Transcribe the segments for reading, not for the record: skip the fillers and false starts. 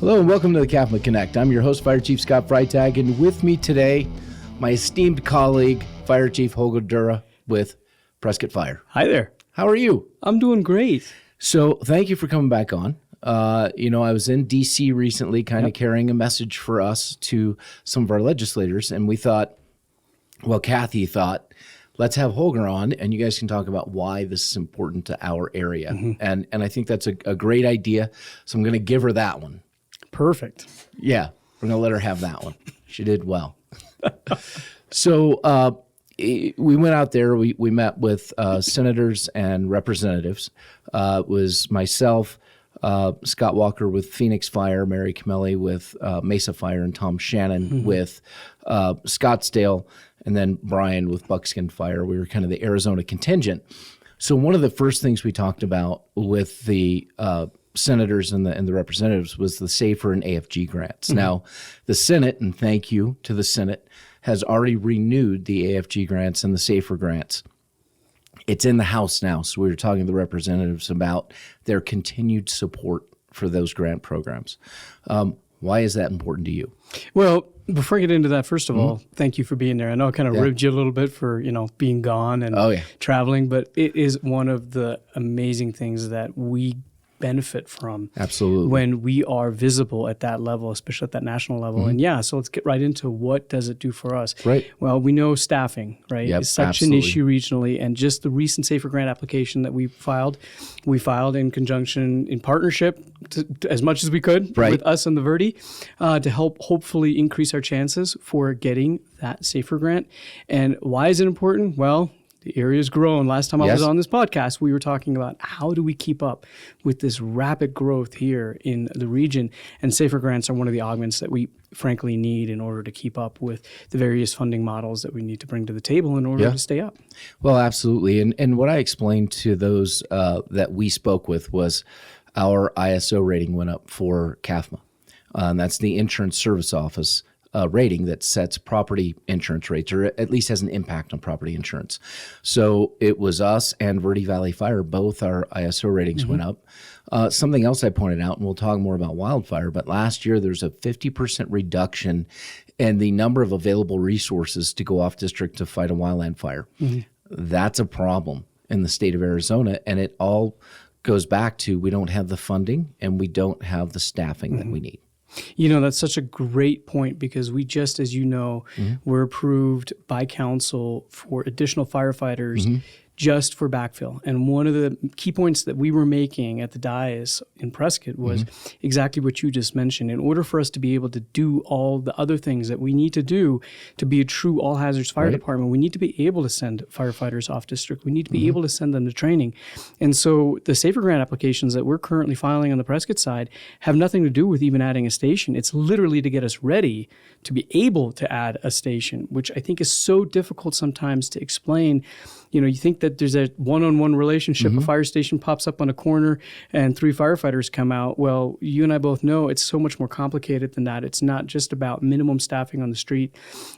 Hello and welcome to the CAFMA Connect. I'm your host, Fire Chief Scott Freitag, and with me today, my esteemed colleague, Fire Chief Holger Durre with Prescott Fire. Hi there. How are you? I'm doing great. So thank you for coming back on. I was in D.C. recently kind of carrying a message for us to some of our legislators, and we thought, Kathy thought, let's have Holger on, and you guys can talk about why this is important to our area. And I think that's a great idea, so I'm going to give her that one. Perfect. Yeah, we're going to let her have that one. She did well. So we went out there. We met with senators and representatives. It was myself, Scott Walker with Phoenix Fire, Mary Camelli with Mesa Fire, and Tom Shannon with Scottsdale, and then Brian with Buckskin Fire. We were kind of the Arizona contingent. So one of the first things we talked about with the senators and the representatives was the SAFER and AFG grants. Now, the Senate, and thank you to the Senate, has already renewed the AFG grants and the SAFER grants. It's in the House now, so we were talking to the representatives about their continued support for those grant programs. Why is that important to you? Well, before I get into that, first of all, thank you for being there. I know I kind of ribbed you a little bit for, being gone and traveling, but it is one of the amazing things that we benefit from. Absolutely. When we are visible at that level, especially at that national level. And so let's get right into what does it do for us. Right. Well, we know staffing, right? Yep, is such an issue regionally, and just the recent SAFER grant application that we filed in conjunction, in partnership, as much as we could with us and the Verde, to help hopefully increase our chances for getting that SAFER grant. And why is it important? Well, the area's grown. Last time I was on this podcast, we were talking about how do we keep up with this rapid growth here in the region, and SAFER grants are one of the augments that we frankly need in order to keep up with the various funding models that we need to bring to the table in order to stay up. Well, absolutely. And what I explained to those that we spoke with was our ISO rating went up for CAFMA. That's the Insurance Service Office rating that sets property insurance rates, or at least has an impact on property insurance. So it was us and Verde Valley Fire, both our ISO ratings went up. Something else I pointed out, and we'll talk more about wildfire, but last year there's a 50% reduction in the number of available resources to go off district to fight a wildland fire. That's a problem in the state of Arizona, and it all goes back to we don't have the funding and we don't have the staffing that we need. That's such a great point, because we just, as you know, were approved by council for additional firefighters just for backfill. And one of the key points that we were making at the dais in Prescott was exactly what you just mentioned. In order for us to be able to do all the other things that we need to do to be a true all-hazards fire department, we need to be able to send firefighters off district. We need to be able to send them to training. And so the SAFER grant applications that we're currently filing on the Prescott side have nothing to do with even adding a station. It's literally to get us ready to be able to add a station, which I think is so difficult sometimes to explain. You think that there's a one-on-one relationship. A fire station pops up on a corner and 3 firefighters come out. Well, you and I both know it's so much more complicated than that. It's not just about minimum staffing on the street.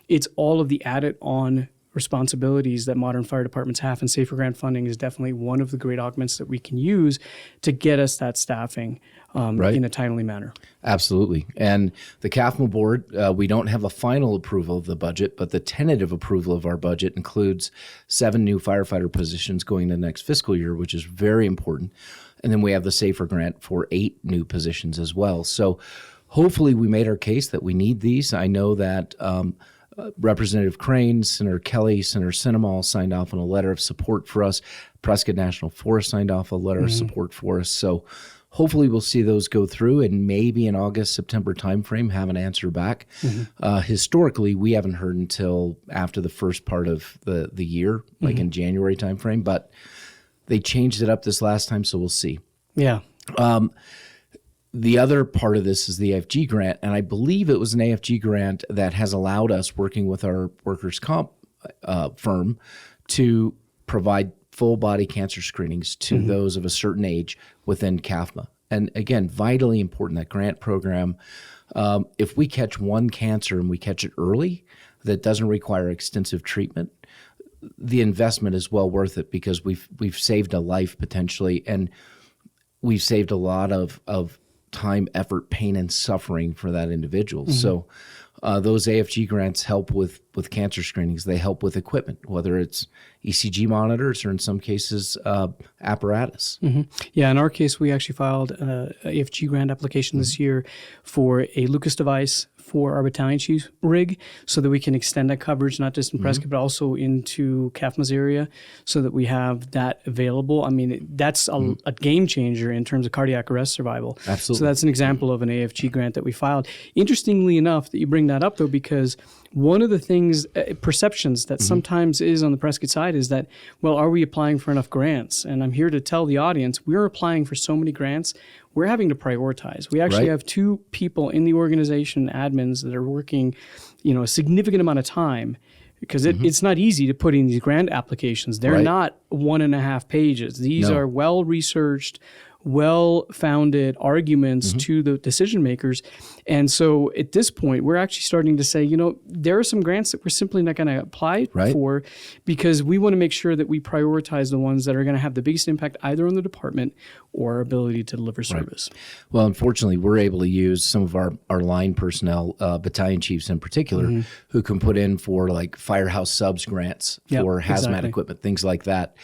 It's all of the added on responsibilities that modern fire departments have, and SAFER grant funding is definitely one of the great augments that we can use to get us that staffing in a timely manner. Absolutely. And the CAFMA board, we don't have a final approval of the budget, but the tentative approval of our budget includes 7 new firefighter positions going into the next fiscal year, which is very important. And then we have the SAFER grant for 8 new positions as well. So hopefully we made our case that we need these. I know that Representative Crane, Senator Kelly, Senator Sinema signed off on a letter of support for us. Prescott National Forest signed off a letter of support for us. So hopefully we'll see those go through, and maybe in August, September timeframe have an answer back. Historically, we haven't heard until after the first part of the year, like in January timeframe, but they changed it up this last time, so we'll see. Yeah. The other part of this is the AFG grant, and I believe it was an AFG grant that has allowed us, working with our workers' comp firm, to provide full body cancer screenings to those of a certain age within CAFMA. And again, vitally important, that grant program. If we catch one cancer and we catch it early, that doesn't require extensive treatment, the investment is well worth it, because we've saved a life potentially, and we've saved a lot of time, effort, pain, and suffering for that individual. So those AFG grants help with cancer screenings. They help with equipment, whether it's ECG monitors or in some cases apparatus. Yeah, in our case, we actually filed an AFG grant application this year for a Lucas device for our battalion chief rig so that we can extend that coverage, not just in Prescott, but also into CAFMA's area so that we have that available. I mean, that's a game changer in terms of cardiac arrest survival. Absolutely. So that's an example of an AFG grant that we filed. Interestingly enough that you bring that up, though, because one of the things, perceptions that sometimes is on the Prescott side is that, well, are we applying for enough grants? And I'm here to tell the audience, we're applying for so many grants, we're having to prioritize. We actually have 2 people in the organization, admins, that are working, a significant amount of time because it's not easy to put in these grant applications. They're not 1.5 pages. These are well-researched, well-founded arguments to the decision makers. And so at this point, we're actually starting to say, there are some grants that we're simply not going to apply for because we want to make sure that we prioritize the ones that are going to have the biggest impact either on the department or our ability to deliver service. Well, unfortunately, we're able to use some of our line personnel, battalion chiefs in particular, who can put in for like firehouse subs grants for hazmat equipment, things like that.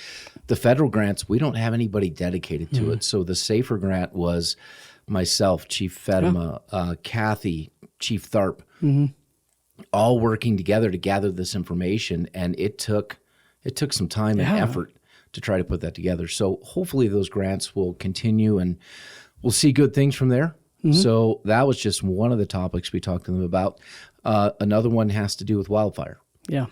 The federal grants, we don't have anybody dedicated to it. So the SAFER grant was myself, Chief Fedema, Kathy, Chief Tharp, all working together to gather this information. And it took some time and effort to try to put that together. So hopefully those grants will continue and we'll see good things from there. So that was just one of the topics we talked to them about. Another one has to do with wildfire. Yeah.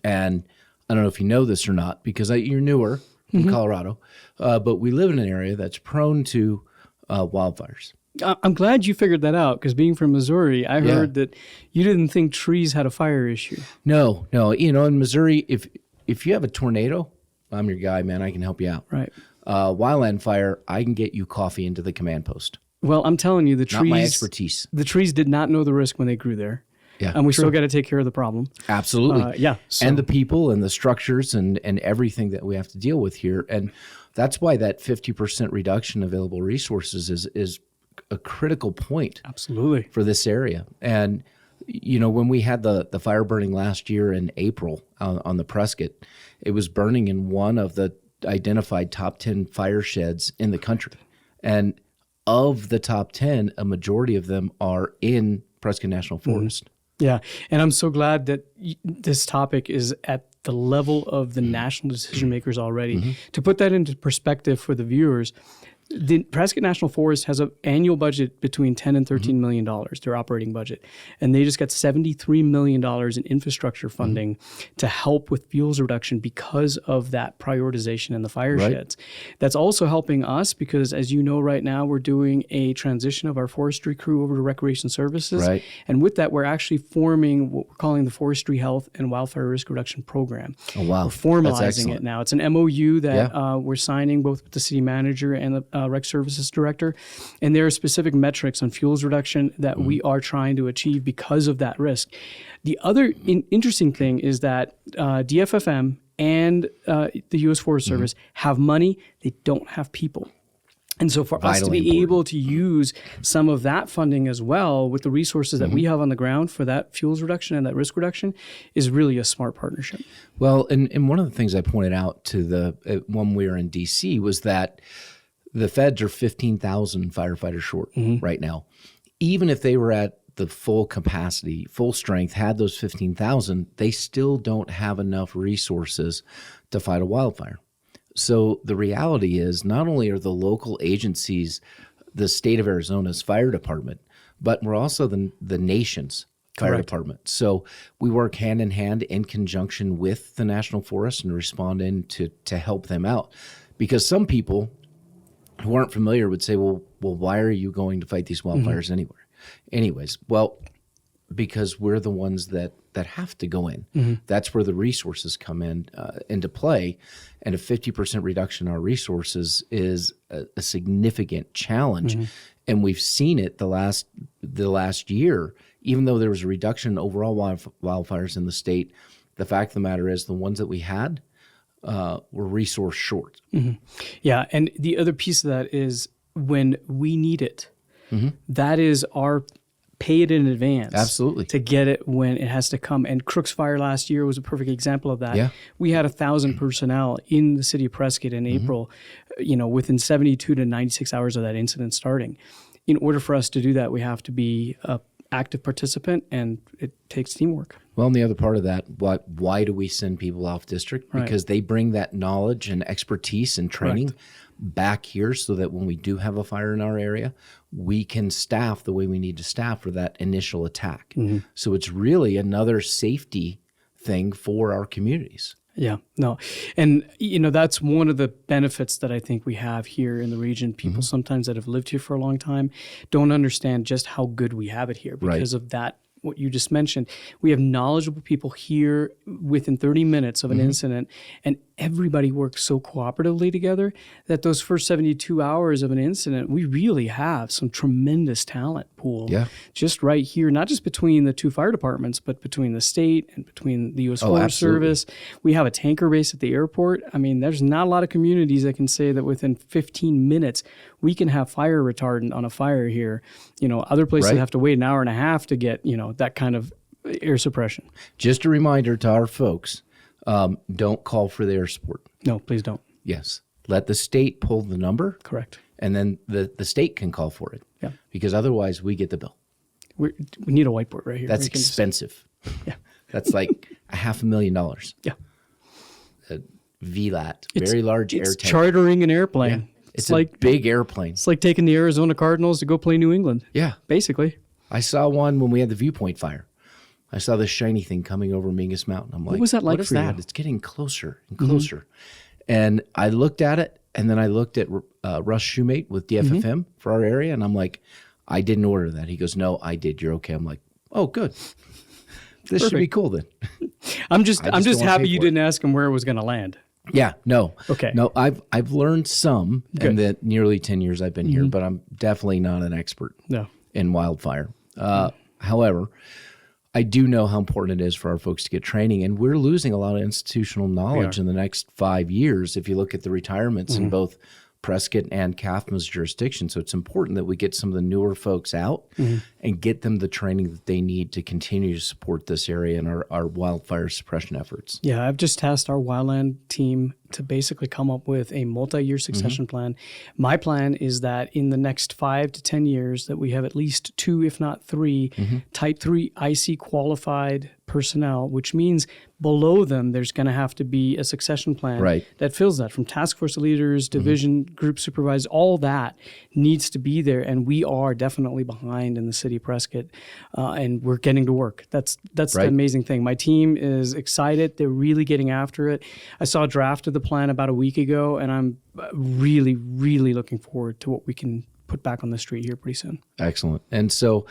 And I don't know if you know this or not, because you're newer in Colorado, but we live in an area that's prone to wildfires. I'm glad you figured that out because being from Missouri, I heard that you didn't think trees had a fire issue. No. In Missouri, if you have a tornado, I'm your guy, man. I can help you out. Right. Wildland fire, I can get you coffee into the command post. Well, I'm telling you, the trees. Not my expertise. The trees did not know the risk when they grew there. Yeah, and we still got to take care of the problem. Absolutely. So. And the people and the structures and everything that we have to deal with here. And that's why that 50% reduction in available resources is a critical point. Absolutely. For this area. And, when we had the fire burning last year in April on the Prescott, it was burning in one of the identified top 10 fire sheds in the country. And of the top 10, a majority of them are in Prescott National Forest. Yeah, and I'm so glad that this topic is at the level of the national decision makers already. To put that into perspective for the viewers, the Prescott National Forest has an annual budget between $10 and $13 million, their operating budget. And they just got $73 million in infrastructure funding to help with fuels reduction because of that prioritization in the fire sheds. That's also helping us because, as you know, right now we're doing a transition of our forestry crew over to recreation services. And with that, we're actually forming what we're calling the Forestry Health and Wildfire Risk Reduction Program. Oh, wow. We're formalizing it now. It's an MOU that we're signing both with the city manager and the Rec Services Director. And there are specific metrics on fuels reduction that we are trying to achieve because of that risk. The other interesting thing is that DFFM and the U.S. Forest Service have money. They don't have people. And so for us to be able to use some of that funding as well with the resources that we have on the ground for that fuels reduction and that risk reduction is really a smart partnership. Well, and one of the things I pointed out to when we were in D.C. was that the feds are 15,000 firefighters short right now. Even if they were at the full capacity, full strength, had those 15,000, they still don't have enough resources to fight a wildfire. So the reality is not only are the local agencies the state of Arizona's fire department, but we're also the nation's fire department. So we work hand in hand in conjunction with the National Forest and respond in to help them out. Because some people who aren't familiar would say, well, why are you going to fight these wildfires anyways? Well, because we're the ones that have to go in. That's where the resources come into play. And a 50% reduction in our resources is a significant challenge. And we've seen it the last year, even though there was a reduction in overall wildfires in the state. The fact of the matter is the ones that we had were resource short. Yeah, and the other piece of that is when we need it, That is our pay it in advance. Absolutely. To get it when it has to come. And Crooks Fire last year was a perfect example of that. Yeah. We had 1,000 personnel in the city of Prescott in April, within 72 to 96 hours of that incident starting. In order for us to do that, we have to be an active participant, and it takes teamwork. Well, and the other part of that, why do we send people off district? Because they bring that knowledge and expertise and training back here so that when we do have a fire in our area, we can staff the way we need to staff for that initial attack. So it's really another safety thing for our communities. Yeah, no. And, that's one of the benefits that I think we have here in the region. People sometimes that have lived here for a long time don't understand just how good we have it here because of that. What you just mentioned, we have knowledgeable people here within 30 minutes of an incident, and everybody works so cooperatively together that those first 72 hours of an incident, we really have some tremendous talent pool just right here, not just between the two fire departments, but between the state and between the U.S. Forest Service. We have a tanker base at the airport. I mean, there's not a lot of communities that can say that within 15 minutes we can have fire retardant on a fire here. Other places have to wait an hour and a half to get, that kind of air suppression. Just a reminder to our folks, don't call for the air support. No, please don't. Yes. Let the state pull the number. Correct. And then the state can call for it. Yeah. Because otherwise we get the bill. We need a whiteboard right here. That's expensive. That's like $500,000. Yeah. VLAT, very large air tank. Chartering an airplane. Yeah. It's like a big airplane. It's like taking the Arizona Cardinals to go play New England. Yeah. Basically. I saw one when we had the Viewpoint fire. I saw this shiny thing coming over Mingus Mountain. I'm like, what was that like what is for that? you? It's getting closer and closer. And I looked at it, and then I looked at Russ Shoemate with DFFM for our area, and I'm like, I didn't order that. He goes, no, I did. You're okay. I'm like, oh, good. This should be cool then. I'm just happy you didn't ask him where it was going to land. Yeah, no. Okay. No, I've learned some in the nearly 10 years I've been here, but I'm definitely not an expert in wildfire. However, I do know how important it is for our folks to get training, and we're losing a lot of institutional knowledge in the next 5 years if you look at the retirements in both Prescott and CAFMA's jurisdiction. So it's important that we get some of the newer folks out and get them the training that they need to continue to support this area and our wildfire suppression efforts. Yeah, I've just tasked our wildland team to basically come up with a multi-year succession plan. My plan is that in the next 5 to 10 years that we have at least 2, if not 3, Type 3 IC qualified personnel, which means below them there's going to have to be a succession plan that fills that, from task force leaders, division group supervisors, all that needs to be there, and we are definitely behind in the city of Prescott, and we're getting to work. That's the amazing thing. My team is excited. They're really getting after it. I saw a draft of the plan about a week ago, and I'm really, really looking forward to what we can put back on the street here pretty soon. Excellent. And so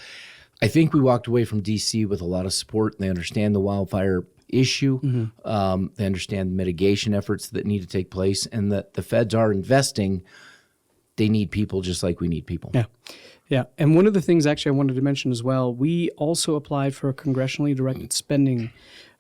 I think we walked away from DC with a lot of support. They understand the wildfire issue. They understand mitigation efforts that need to take place, and that the feds are investing. They need people just like we need people. Yeah. And one of the things actually I wanted to mention as well, we also applied for a congressionally directed spending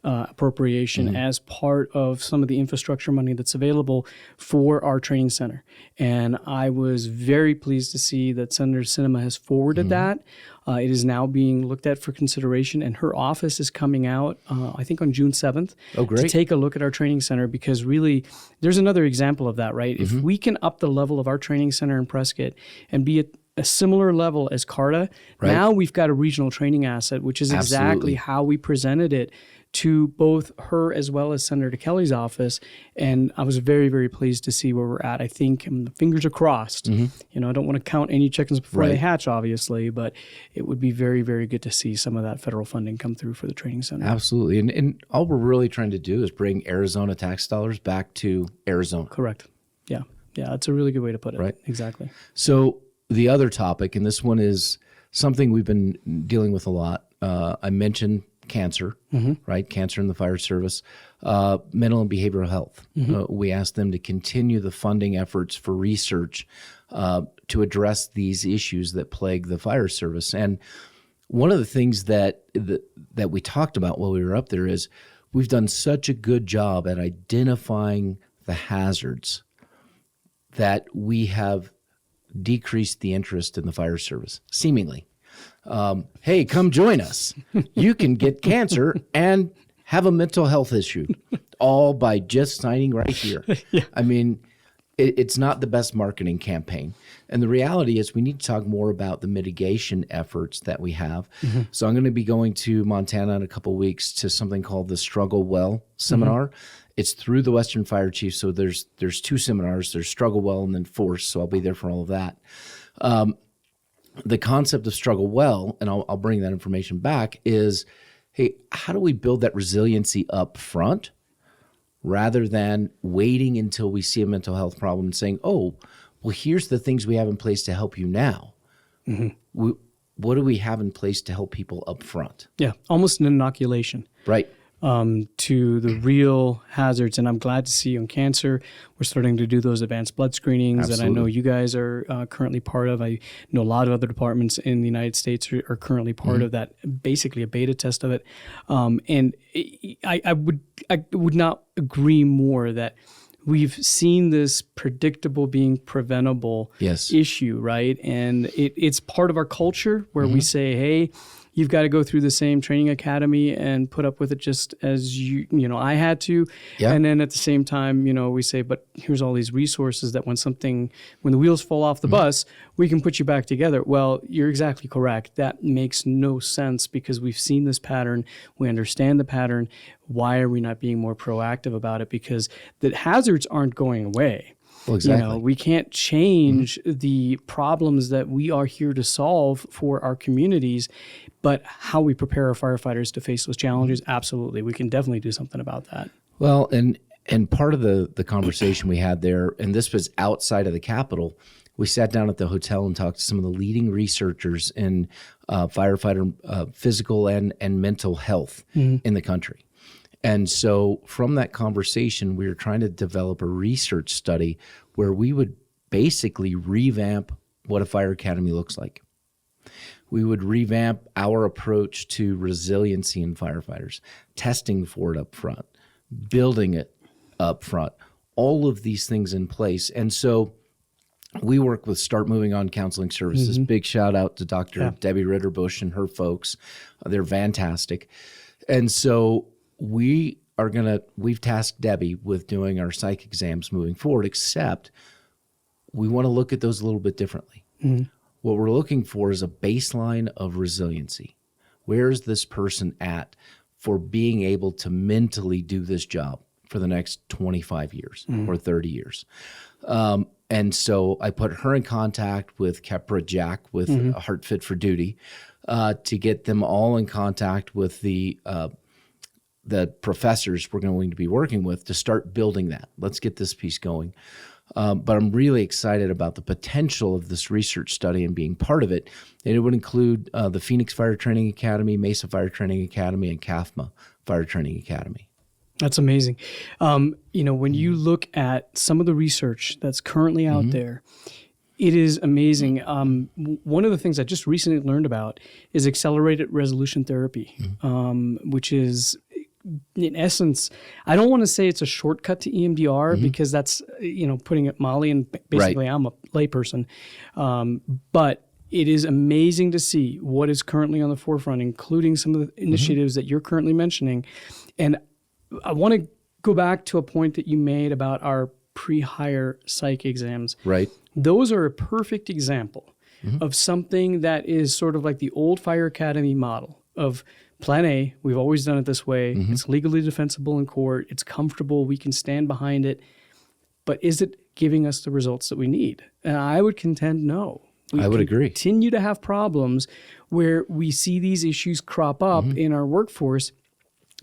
appropriation as part of some of the infrastructure money that's available for our training center. And I was very pleased to see that Senator Sinema has forwarded that. It is now being looked at for consideration, and her office is coming out, I think, on June 7th to take a look at our training center, because really there's another example of that, right? If we can up the level of our training center in Prescott and be at a similar level as CARTA, now we've got a regional training asset, which is exactly how we presented it to both her as well as Senator Kelly's office. And I was very, very pleased to see where we're at. I think the fingers are crossed. I don't want to count any chickens before they hatch, obviously, but it would be very, very good to see some of that federal funding come through for the training center. Absolutely. And all we're really trying to do is bring Arizona tax dollars back to Arizona. Correct. Yeah. Yeah, that's a really good way to put it. Right. Exactly. So the other topic, and this one is something we've been dealing with a lot. I mentioned cancer, right? Cancer in the fire service, mental and behavioral health. We asked them to continue the funding efforts for research to address these issues that plague the fire service. And one of the things that we talked about while we were up there is we've done such a good job at identifying the hazards that we have decreased the interest in the fire service, seemingly. Hey, come join us. You can get cancer and have a mental health issue, all by just signing right here. Yeah. I mean, it's not the best marketing campaign. And the reality is we need to talk more about the mitigation efforts that we have. Mm-hmm. So I'm going to be going to Montana in a couple of weeks to something called the Struggle Well seminar. Mm-hmm. It's through the Western Fire Chiefs. So there's 2 seminars. There's Struggle Well and then Force. So I'll be there for all of that. The concept of Struggle Well, and I'll bring that information back, is, hey, how do we build that resiliency up front rather than waiting until we see a mental health problem and saying, oh, well, here's the things we have in place to help you now. Mm-hmm. What do we have in place to help people up front? Yeah, almost an inoculation. Right. To the real hazards. And I'm glad to see on cancer, we're starting to do those advanced blood screenings. Absolutely. That I know you guys are currently part of. I know a lot of other departments in the United States are currently part of that, basically a beta test of it. And I would not agree more that we've seen this predictable being preventable issue, right? And it's part of our culture where we say, hey, you've got to go through the same training academy and put up with it just as I had to. Yeah. And then at the same time, we say, but here's all these resources that when the wheels fall off the bus, we can put you back together. Well, you're exactly correct. That makes no sense because we've seen this pattern. We understand the pattern. Why are we not being more proactive about it? Because the hazards aren't going away. Well, exactly. We can't change the problems that we are here to solve for our communities, but how we prepare our firefighters to face those challenges, absolutely. We can definitely do something about that. Well, and part of the conversation we had there, and this was outside of the Capitol, we sat down at the hotel and talked to some of the leading researchers in firefighter physical and mental health in the country. And so from that conversation, we were trying to develop a research study where we would basically revamp what a fire academy looks like. We would revamp our approach to resiliency in firefighters, testing for it up front, building it up front, all of these things in place. And so we work with Start Moving On Counseling Services. Big shout out to Dr. Debbie Ritterbush and her folks. They're fantastic. And so we've tasked Debbie with doing our psych exams moving forward, except we want to look at those a little bit differently. What we're looking for is a baseline of resiliency. Where is this person at for being able to mentally do this job for the next 25 years or 30 years? And so I put her in contact with Kepra Jack with Heart Fit for Duty to get them all in contact with the professors we're going to be working with to start building that. Let's get this piece going. But I'm really excited about the potential of this research study and being part of it. And it would include the Phoenix Fire Training Academy, Mesa Fire Training Academy, and CAFMA Fire Training Academy. That's amazing. When you look at some of the research that's currently out there, it is amazing. One of the things I just recently learned about is accelerated resolution therapy, which is, in essence, I don't want to say it's a shortcut to EMDR because that's, putting it mildly, and basically I'm a layperson. But it is amazing to see what is currently on the forefront, including some of the initiatives that you're currently mentioning. And I want to go back to a point that you made about our pre-hire psych exams. Right. Those are a perfect example of something that is sort of like the old fire academy model of Plan A. We've always done it this way. It's legally defensible in court. It's comfortable. We can stand behind it. But is it giving us the results that we need? And I would contend no. I would agree. Continue to have problems where we see these issues crop up in our workforce,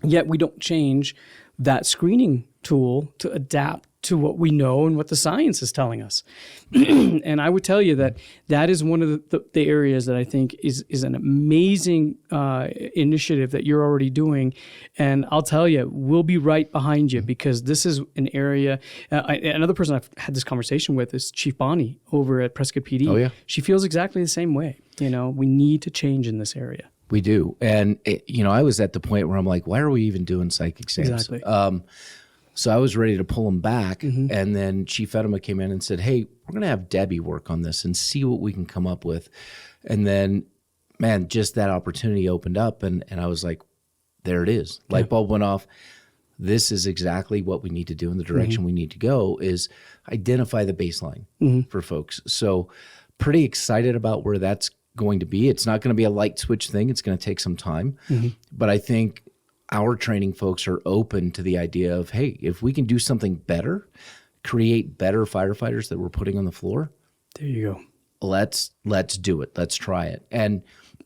yet we don't change that screening tool to adapt to what we know and what the science is telling us. And I would tell you that is one of the areas that I think is an amazing initiative that you're already doing. And I'll tell you, we'll be right behind you because this is an area. Another person I've had this conversation with is Chief Bonnie over at Prescott PD. Oh, yeah. She feels exactly the same way. We need to change in this area. We do. And, I was at the point where I'm like, why are we even doing psych exams? Exactly. So I was ready to pull them back. And then Chief Freitag came in and said, hey, we're going to have Debbie work on this and see what we can come up with. And then, man, just that opportunity opened up. And I was like, there it is. Light bulb went off. This is exactly what we need to do, in the direction we need to go is identify the baseline for folks. So pretty excited about where that's going to be. It's not going to be a light switch thing. It's going to take some time. But I think our training folks are open to the idea of, hey, if we can do something better, create better firefighters that we're putting on the floor. There you go. Let's do it. Let's try it. And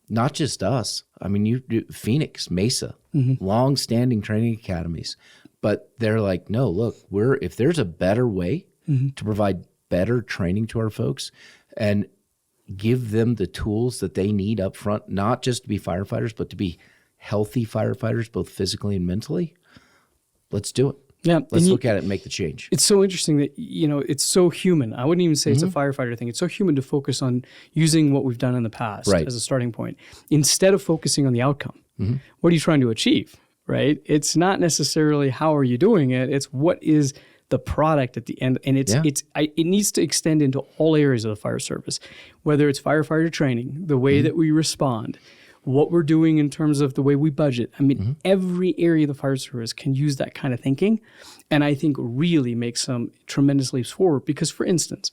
not just us. I mean, you do Phoenix, Mesa, long-standing training academies. But they're like, no, look, if there's a better way to provide better training to our folks and give them the tools that they need up front, not just to be firefighters, but to be healthy firefighters, both physically and mentally, let's do it. Yeah, Let's look at it and make the change. It's so interesting that, it's so human. I wouldn't even say it's a firefighter thing. It's so human to focus on using what we've done in the past as a starting point, instead of focusing on the outcome. What are you trying to achieve, right? It's not necessarily how are you doing it. It's what is the product at the end. And it needs to extend into all areas of the fire service, whether it's firefighter training, the way that we respond, what we're doing in terms of the way we budget. I mean, every area of the fire service can use that kind of thinking, and I think really make some tremendous leaps forward. Because, for instance,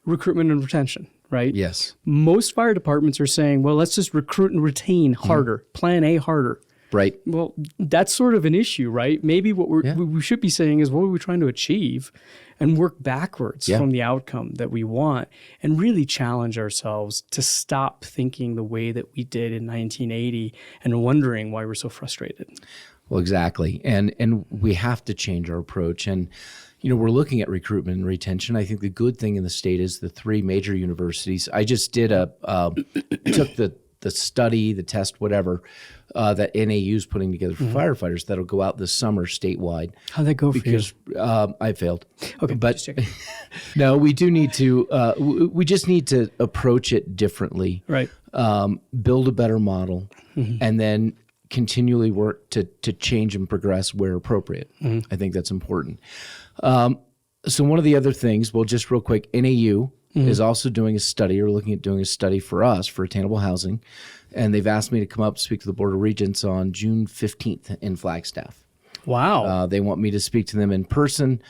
recruitment and retention, right? Yes. Most fire departments are saying, well, let's just recruit and retain harder, plan A harder. Right. Well, that's sort of an issue, right? Maybe what we should be saying is, what are we trying to achieve, and work backwards from the outcome that we want, and really challenge ourselves to stop thinking the way that we did in 1980 and wondering why we're so frustrated. Well, exactly. And we have to change our approach. And, we're looking at recruitment and retention. I think the good thing in the state is the three major universities. I just did took the study, the test, whatever, that NAU is putting together for firefighters that'll go out this summer statewide. How'd that go for you? Because I failed. Okay, but just checking. No, we do need to. We just need to approach it differently. Right. Build a better model, and then continually work to change and progress where appropriate. I think that's important. So one of the other things, well, just real quick, NAU is also doing a study, or looking at doing a study for us for attainable housing. And they've asked me to come up and speak to the Board of Regents on June 15th in Flagstaff. Wow. They want me to speak to them in person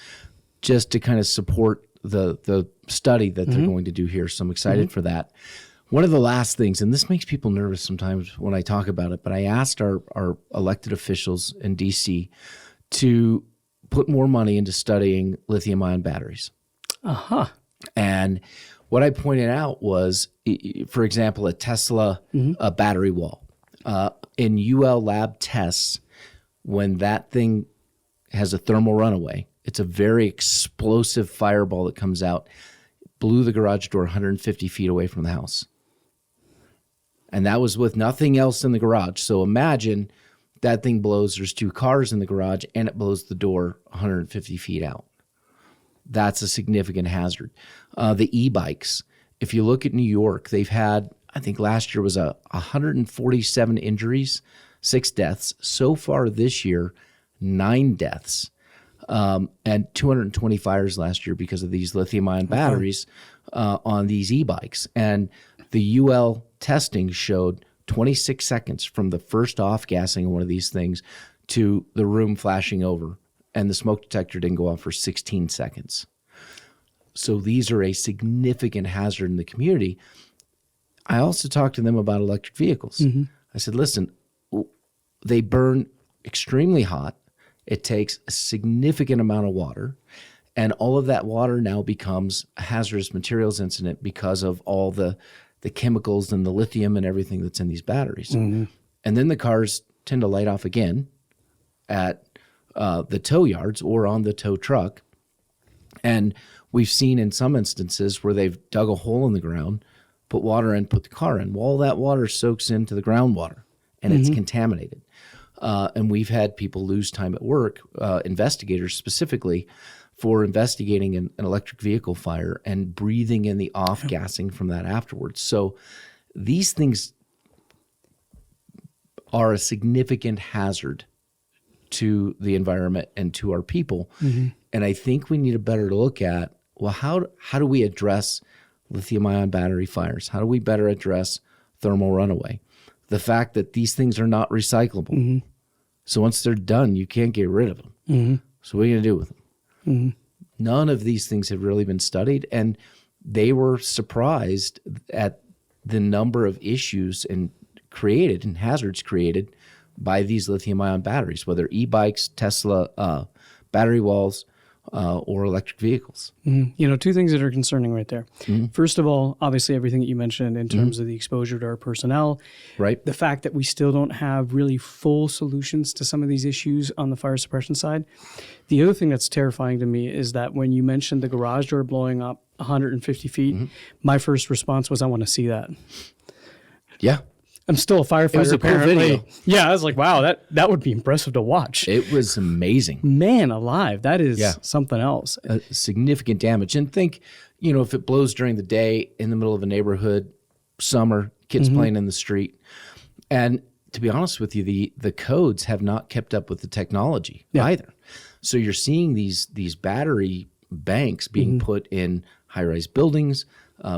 just to kind of support the study that they're going to do here. So I'm excited for that. One of the last things, and this makes people nervous sometimes when I talk about it, but I asked our elected officials in D.C. to put more money into studying lithium-ion batteries. And what I pointed out was, for example, a Tesla battery wall. In UL lab tests, when that thing has a thermal runaway, it's a very explosive fireball that comes out, blew the garage door 150 feet away from the house. And that was with nothing else in the garage. So imagine that thing blows, there's two cars in the garage, and it blows the door 150 feet out. That's a significant hazard. The e-bikes, if you look at New York, they've had, I think last year was 147 injuries, 6 deaths. So far this year, 9 deaths, and 220 fires last year because of these lithium-ion batteries on these e-bikes. And the UL testing showed 26 seconds from the first off-gassing of one of these things to the room flashing over, and the smoke detector didn't go off for 16 seconds. So these are a significant hazard in the community. I also talked to them about electric vehicles. I said, listen, they burn extremely hot. It takes a significant amount of water, and all of that water now becomes a hazardous materials incident because of all the chemicals and the lithium and everything that's in these batteries. And then the cars tend to light off again at the tow yards or on the tow truck. And we've seen in some instances where they've dug a hole in the ground, put water in, put the car in. Well, all that water soaks into the groundwater, and it's contaminated. And we've had people lose time at work, investigators specifically, for investigating an electric vehicle fire and breathing in the off-gassing from that afterwards. So these things are a significant hazard to the environment and to our people. And I think we need to better look at, well, how do we address lithium-ion battery fires? How do we better address thermal runaway? The fact that these things are not recyclable. So once they're done, you can't get rid of them. So what are you going to do with them? None of these things have really been studied, and they were surprised at the number of issues and hazards created by these lithium-ion batteries, whether e-bikes, Tesla, battery walls, or electric vehicles. Two things that are concerning right there. First of all, obviously everything that you mentioned in terms of the exposure to our personnel, right? The fact that we still don't have really full solutions to some of these issues on the fire suppression side. The other thing that's terrifying to me is that when you mentioned the garage door blowing up 150 feet, my first response was, I want to see that. Yeah. I'm still a firefighter. It was a cool video. Yeah, I was like, wow, that would be impressive to watch. It was amazing. Man alive, that is something else. Significant damage. And think, if it blows during the day in the middle of a neighborhood, summer, kids playing in the street. And to be honest with you, the codes have not kept up with the technology either. So you're seeing these battery banks being put in high-rise buildings,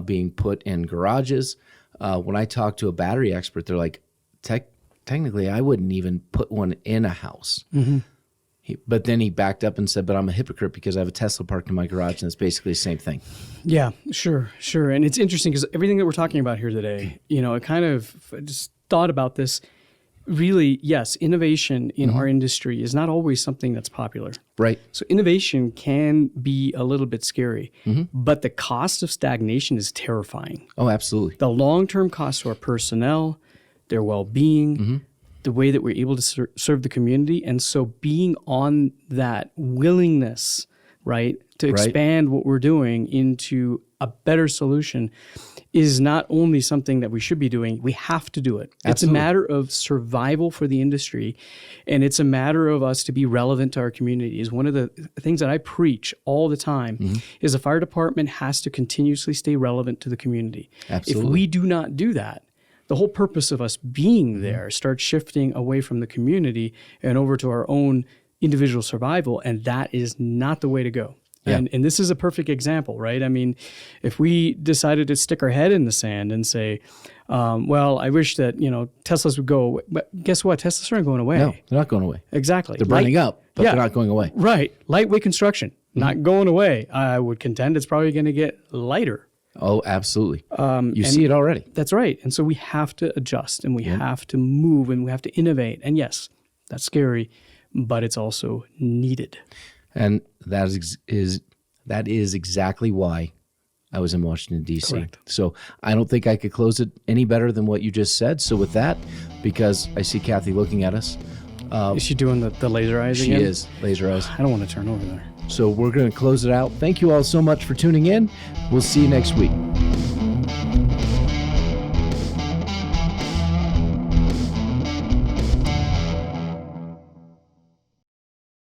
being put in garages. When I talk to a battery expert, they're like, technically, I wouldn't even put one in a house. But then he backed up and said, but I'm a hypocrite because I have a Tesla parked in my garage, and it's basically the same thing. Yeah, sure. And it's interesting because everything that we're talking about here today, I just thought about this. Really, yes, innovation in our industry is not always something that's popular. Right. So innovation can be a little bit scary, but the cost of stagnation is terrifying. Oh, absolutely. The long-term cost to our personnel, their well-being, the way that we're able to serve the community. And so being on that willingness, right, to expand what we're doing into a better solution is not only something that we should be doing, we have to do it. Absolutely. It's a matter of survival for the industry, and it's a matter of us to be relevant to our community. Is one of the things that I preach all the time is the fire department has to continuously stay relevant to the community. Absolutely. If we do not do that, the whole purpose of us being there starts shifting away from the community and over to our own individual survival, and that is not the way to go. Yeah. And this is a perfect example, right? I mean, if we decided to stick our head in the sand and say, well, I wish that, Teslas would go away. But guess what? Teslas aren't going away. No, they're not going away. Exactly. They're burning up, but they're not going away. Right. Lightweight construction, not going away. I would contend it's probably going to get lighter. Oh, absolutely. You see it already. That's right. And so we have to adjust, and we have to move, and we have to innovate. And yes, that's scary, but it's also needed. And that is exactly why I was in Washington, D.C. Correct. So I don't think I could close it any better than what you just said. So with that, because I see Kathy looking at us. Is she doing the laser eyes again? She is, laser eyes. I don't want to turn over there. So we're going to close it out. Thank you all so much for tuning in. We'll see you next week.